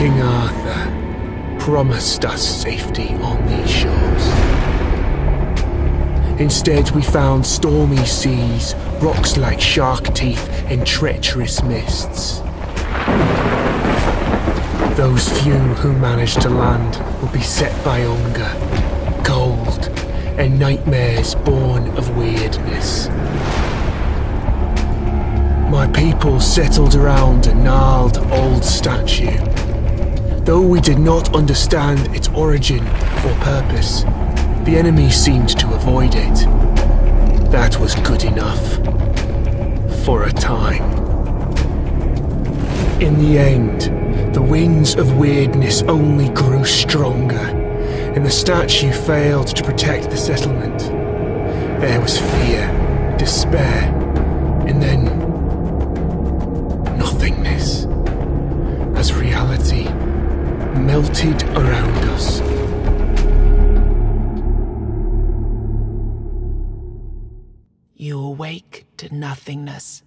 King Arthur promised us safety on these shores. Instead, we found stormy seas, rocks like shark teeth, and treacherous mists. Those few who managed to land will be set by hunger, cold, and nightmares born of weirdness. My people settled around a gnarled old statue. Though we did not understand its origin or purpose, the enemy seemed to avoid it. That was good enough. For a time. In the end, the winds of weirdness only grew stronger, and the statue failed to protect the settlement. There was fear, despair, and then nothingness, as reality melted around us. You awake to nothingness.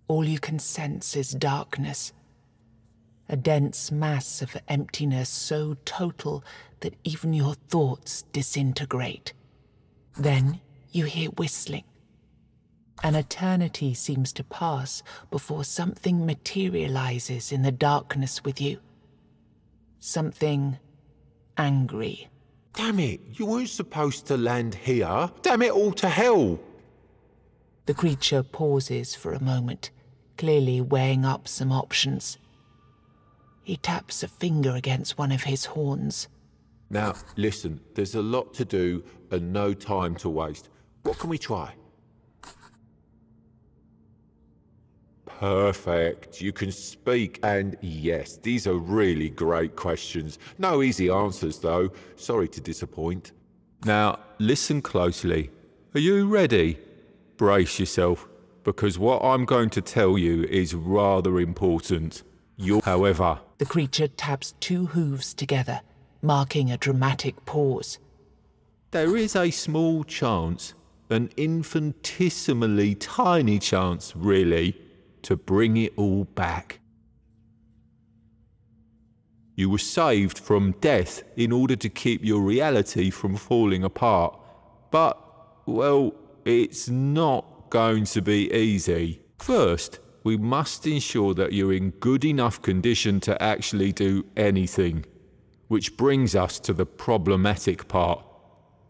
All you can sense is darkness. A dense mass of emptiness so total that even your thoughts disintegrate. Then you hear whistling. An eternity seems to pass before something materializes in the darkness with you. Something angry. Damn it, you weren't supposed to land here. Damn it all to hell. The creature pauses for a moment, clearly weighing up some options. He taps a finger against one of his horns. Now, listen, there's a lot to do and no time to waste. What can we try? Perfect. You can speak, and yes, these are really great questions. No easy answers, though. Sorry to disappoint. Now, listen closely. Are you ready? Brace yourself, because what I'm going to tell you is rather important. However... The creature taps two hooves together, marking a dramatic pause. There is a small chance, an infinitesimally tiny chance, really, to bring it all back. You were saved from death in order to keep your reality from falling apart. But, well, it's not going to be easy. First, we must ensure that you're in good enough condition to actually do anything. Which brings us to the problematic part.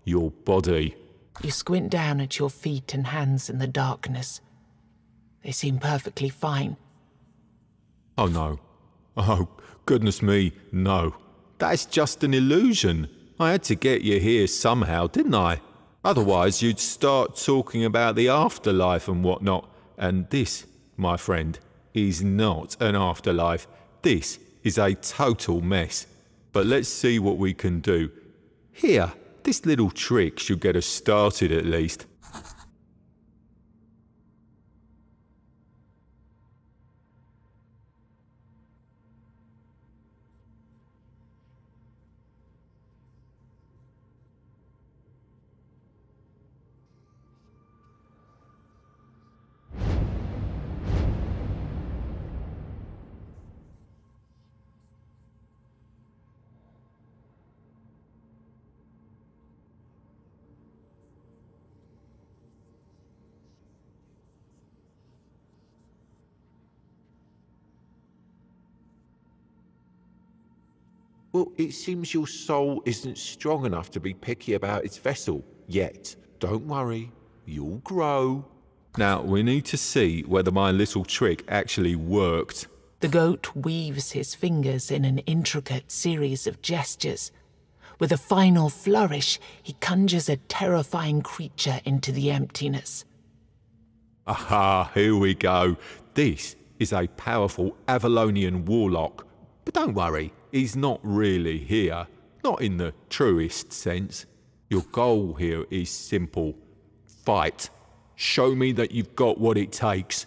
Your body. You squint down at your feet and hands in the darkness. They seem perfectly fine. Oh no. Oh, goodness me, no. That's just an illusion. I had to get you here somehow, didn't I? Otherwise you'd start talking about the afterlife and whatnot. And this, my friend, is not an afterlife. This is a total mess. But let's see what we can do. Here, this little trick should get us started at least. Well, it seems your soul isn't strong enough to be picky about its vessel yet. Don't worry, you'll grow. Now, we need to see whether my little trick actually worked. The goat weaves his fingers in an intricate series of gestures. With a final flourish, he conjures a terrifying creature into the emptiness. Aha, here we go. This is a powerful Avalonian warlock. But don't worry, he's not really here. Not in the truest sense. Your goal here is simple. Fight. Show me that you've got what it takes.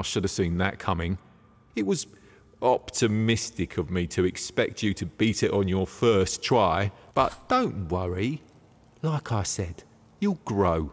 should have seen that coming. It was optimistic of me to expect you to beat it on your first try, but don't worry. Like I said, you'll grow.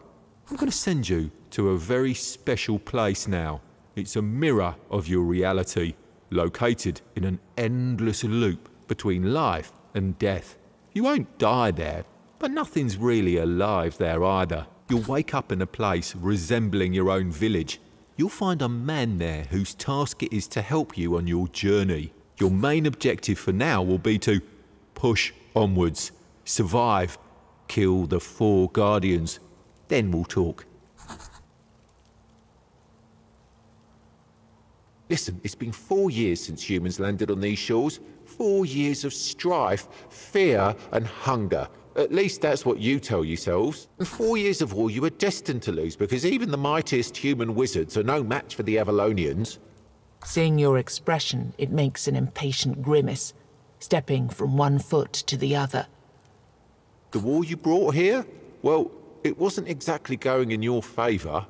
I'm going to send you to a very special place now. It's a mirror of your reality, located in an endless loop between life and death. You won't die there, but nothing's really alive there either. You'll wake up in a place resembling your own village. You'll find a man there whose task it is to help you on your journey. Your main objective for now will be to push onwards, survive, kill the 4 guardians. Then we'll talk. Listen, it's been 4 years since humans landed on these shores. 4 years of strife, fear and hunger. At least that's what you tell yourselves. And 4 years of war you were destined to lose, because even the mightiest human wizards are no match for the Avalonians. Seeing your expression, it makes an impatient grimace, stepping from one foot to the other. The war you brought here? Well, it wasn't exactly going in your favour.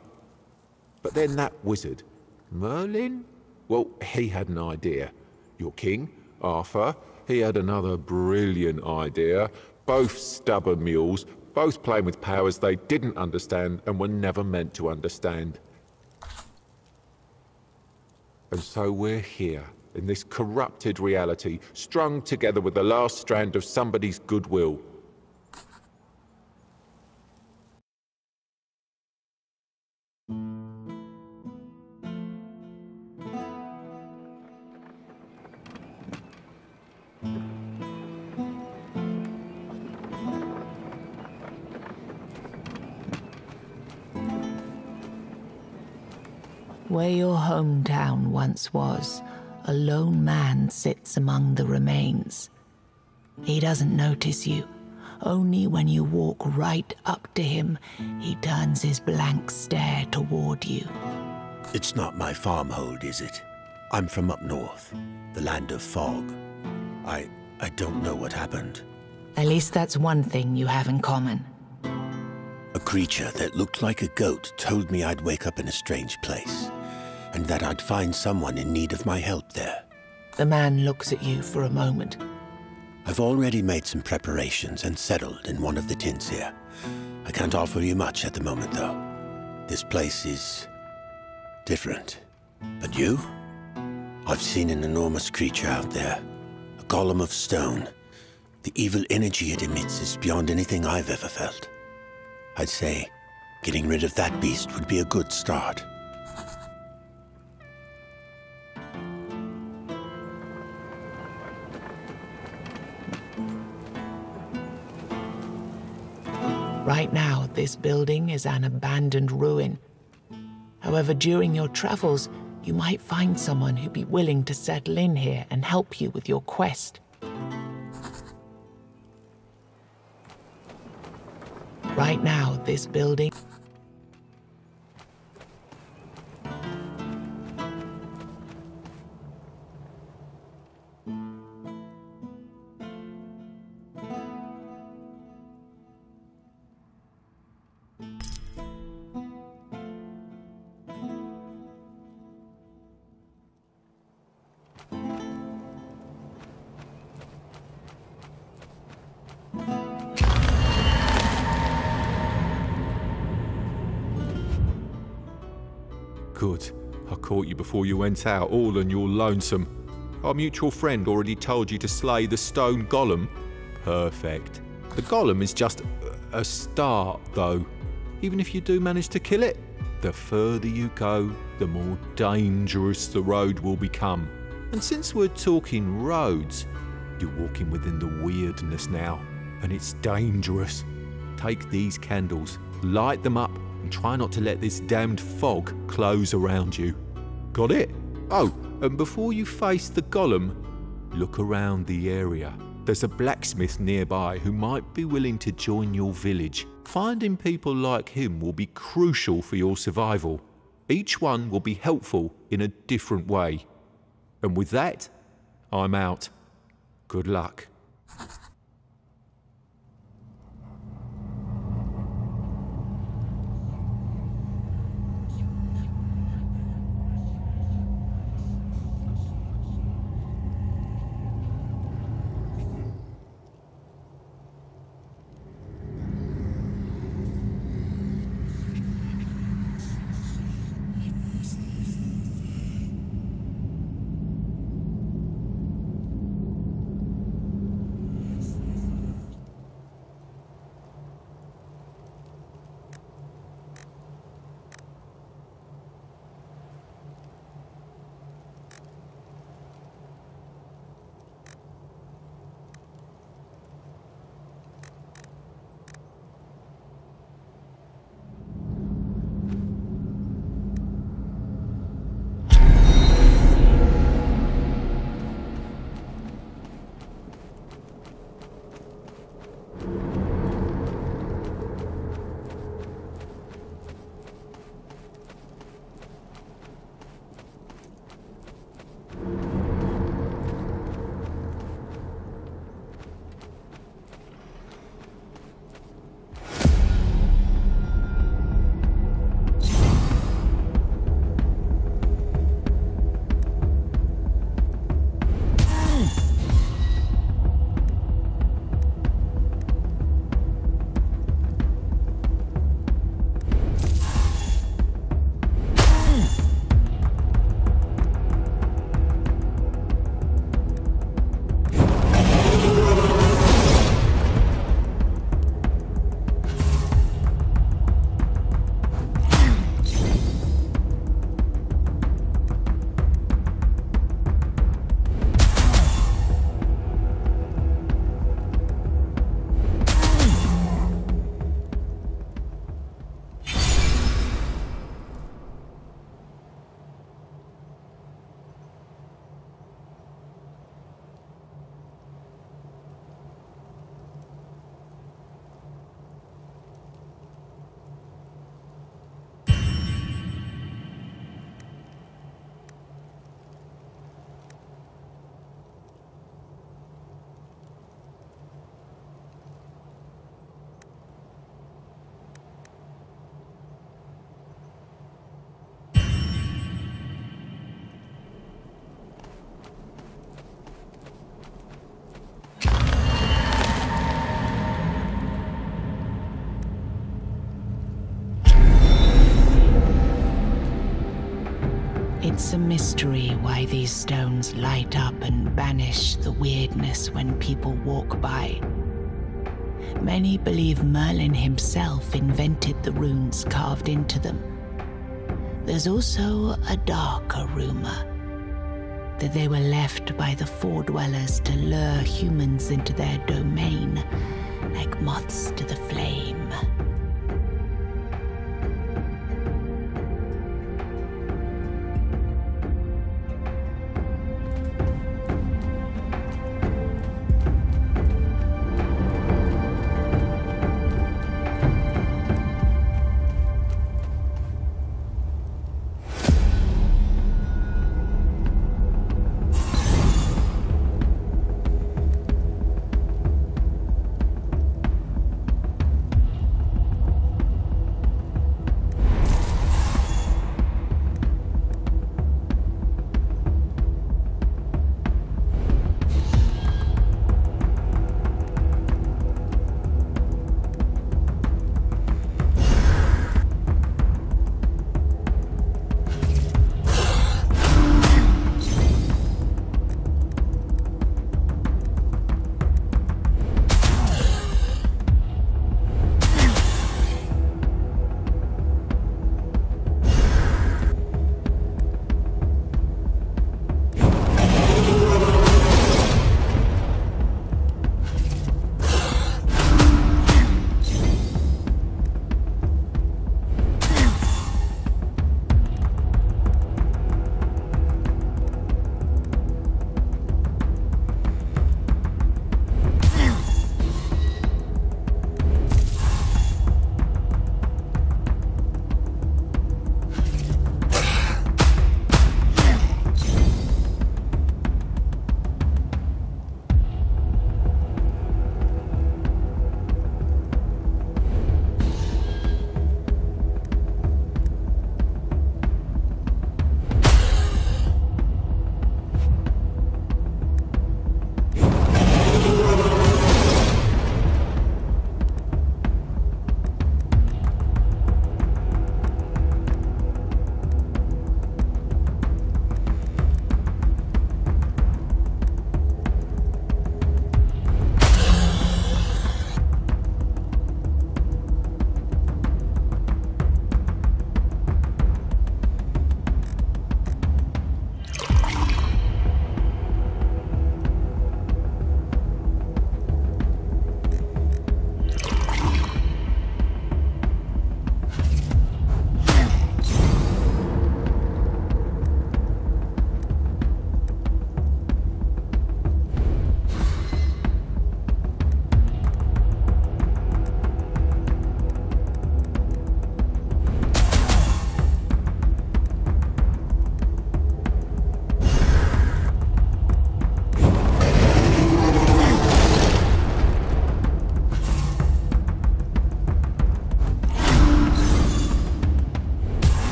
But then that wizard, Merlin? Well, he had an idea. Your king, Arthur, he had another brilliant idea. Both stubborn mules, both playing with powers they didn't understand and were never meant to understand. And so we're here, in this corrupted reality, strung together with the last strand of somebody's goodwill. Where your hometown once was, a lone man sits among the remains. He doesn't notice you. Only when you walk right up to him, he turns his blank stare toward you. It's not my farmhold, is it? I'm from up north, the land of fog. I don't know what happened. At least that's one thing you have in common. A creature that looked like a goat told me I'd wake up in a strange place, and that I'd find someone in need of my help there. The man looks at you for a moment. I've already made some preparations and settled in one of the tents here. I can't offer you much at the moment, though. This place is different. But you? I've seen an enormous creature out there, a golem of stone. The evil energy it emits is beyond anything I've ever felt. I'd say getting rid of that beast would be a good start. Right now, this building is an abandoned ruin. However, during your travels, you might find someone who'd be willing to settle in here and help you with your quest. Right now, this building... Good. I caught you before you went out, all on your lonesome. Our mutual friend already told you to slay the stone golem. Perfect. The golem is just a start, though. Even if you do manage to kill it, the further you go, the more dangerous the road will become. And since we're talking roads, you're walking within the weirdness now, and it's dangerous. Take these candles, light them up, and try not to let this damned fog close around you. Got it? Oh, and before you face the golem, look around the area. There's a blacksmith nearby who might be willing to join your village. Finding people like him will be crucial for your survival. Each one will be helpful in a different way. And with that, I'm out. Good luck. a mystery why these stones light up and banish the weirdness when people walk by. Many believe Merlin himself invented the runes carved into them. There's also a darker rumor that they were left by the Four-Dwellers to lure humans into their domain, like moths to the flame.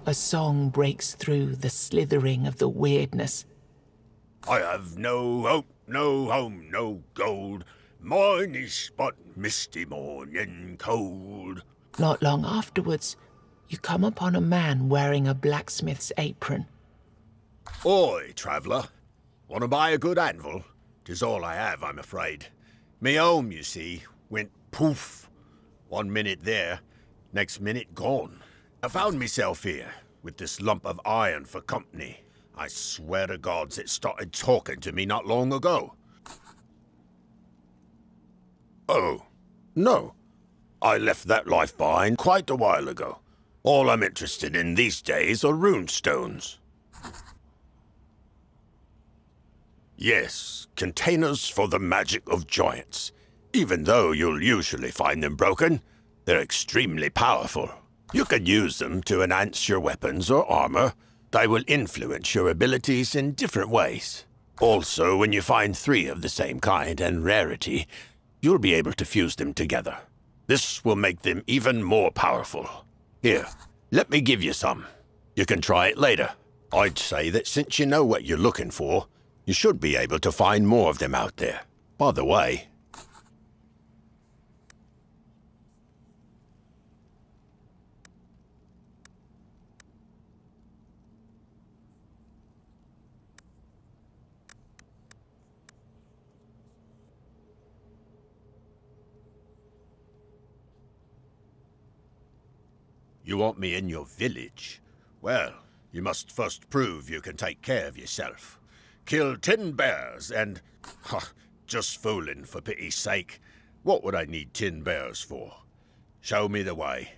A song breaks through the slithering of the weirdness. I have no hope, no home, no gold. Mine is but misty morning cold. Not long afterwards, you come upon a man wearing a blacksmith's apron. Oi, traveller. Want to buy a good anvil? 'Tis all I have, I'm afraid. Me home, you see, went poof. 1 minute there, next minute gone. I found myself here, with this lump of iron for company. I swear to gods it started talking to me not long ago. Oh, no. I left that life behind quite a while ago. All I'm interested in these days are runestones. Yes, containers for the magic of giants. Even though you'll usually find them broken, they're extremely powerful. You can use them to enhance your weapons or armor. They will influence your abilities in different ways. Also, when you find 3 of the same kind and rarity, you'll be able to fuse them together. This will make them even more powerful. Here, let me give you some. You can try it later. I'd say that since you know what you're looking for, you should be able to find more of them out there. By the way, you want me in your village? Well, you must first prove you can take care of yourself. Kill 10 bears and... just fooling, for pity's sake. What would I need 10 bears for? Show me the way.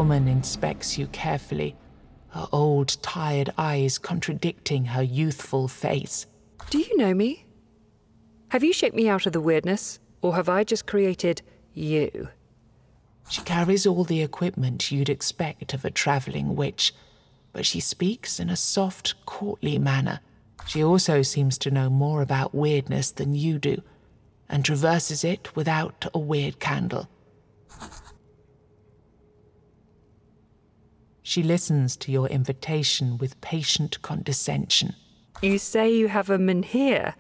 woman inspects you carefully, her old, tired eyes contradicting her youthful face. Do you know me? Have you shaped me out of the weirdness, or have I just created you? She carries all the equipment you'd expect of a traveling witch, but she speaks in a soft, courtly manner. She also seems to know more about weirdness than you do, and traverses it without a weird candle. She listens to your invitation with patient condescension. You say you have a menhir.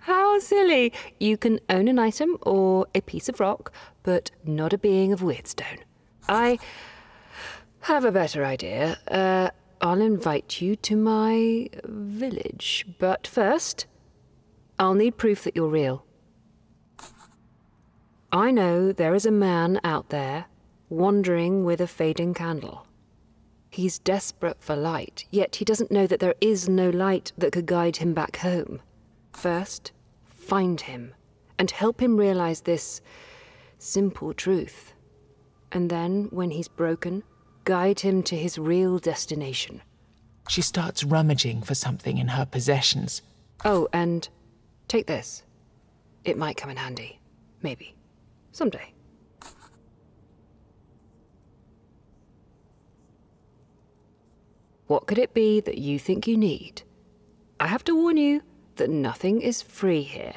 How silly. You can own an item or a piece of rock, but not a being of weirdstone. I have a better idea. I'll invite you to my village, but first, I'll need proof that you're real. I know there is a man out there wandering with a fading candle. He's desperate for light, yet he doesn't know that there is no light that could guide him back home. First, find him and help him realize this simple truth. And then, when he's broken, guide him to his real destination. She starts rummaging for something in her possessions. Oh, and take this. It might come in handy. Maybe. Someday. What could it be that you think you need? I have to warn you that nothing is free here.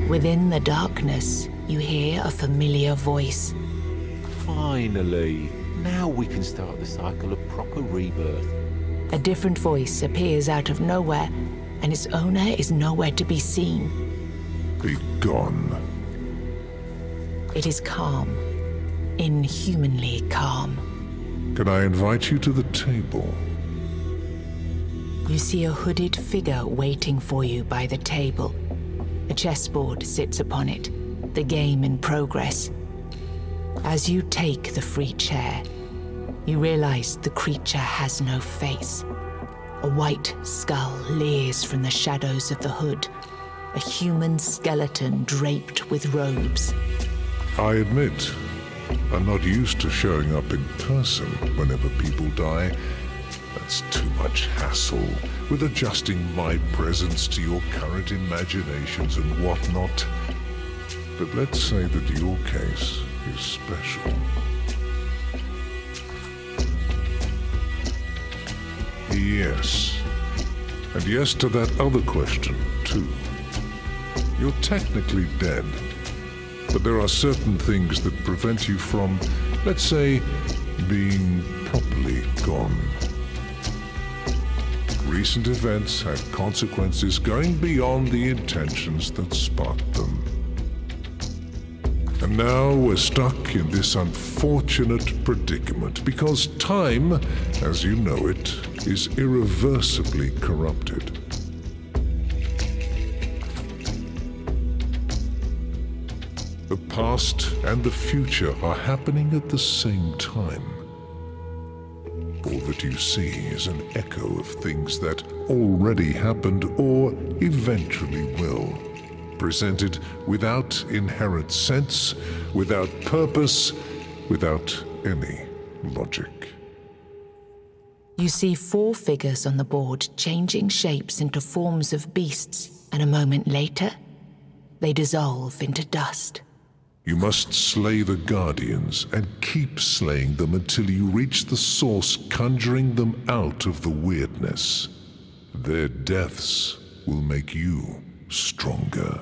Within the darkness, you hear a familiar voice. Finally, now we can start the cycle of proper rebirth. A different voice appears out of nowhere, and its owner is nowhere to be seen. Be gone. It is calm, inhumanly calm. Can I invite you to the table? You see a hooded figure waiting for you by the table. A chessboard sits upon it, the game in progress. As you take the free chair, you realize the creature has no face. A white skull leers from the shadows of the hood, a human skeleton draped with robes. I admit, I'm not used to showing up in person whenever people die. That's too much hassle with adjusting my presence to your current imaginations and whatnot. But let's say that your case is special. Yes. And yes to that other question, too. You're technically dead, but there are certain things that prevent you from, let's say, being properly gone. Recent events had consequences going beyond the intentions that sparked them. And now we're stuck in this unfortunate predicament because time, as you know it, is irreversibly corrupted. The past and the future are happening at the same time. All that you see is an echo of things that already happened or eventually will. Presented without inherent sense, without purpose, without any logic. You see 4 figures on the board changing shapes into forms of beasts, and a moment later, they dissolve into dust. You must slay the Guardians and keep slaying them until you reach the source, conjuring them out of the weirdness. Their deaths will make you stronger.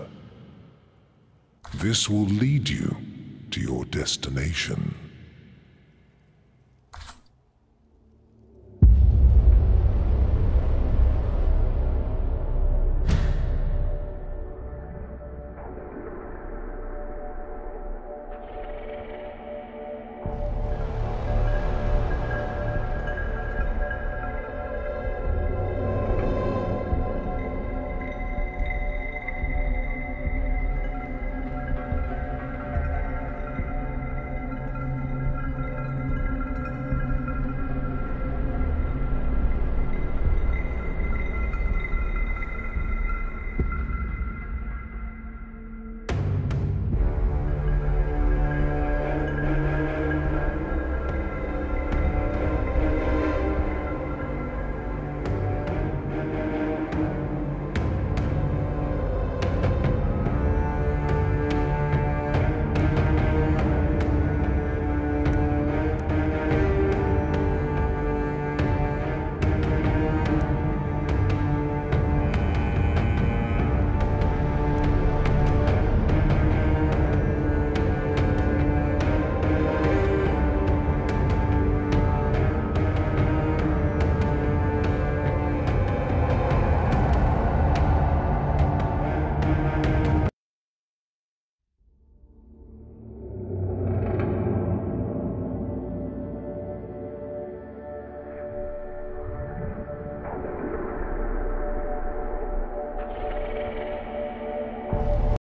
This will lead you to your destination.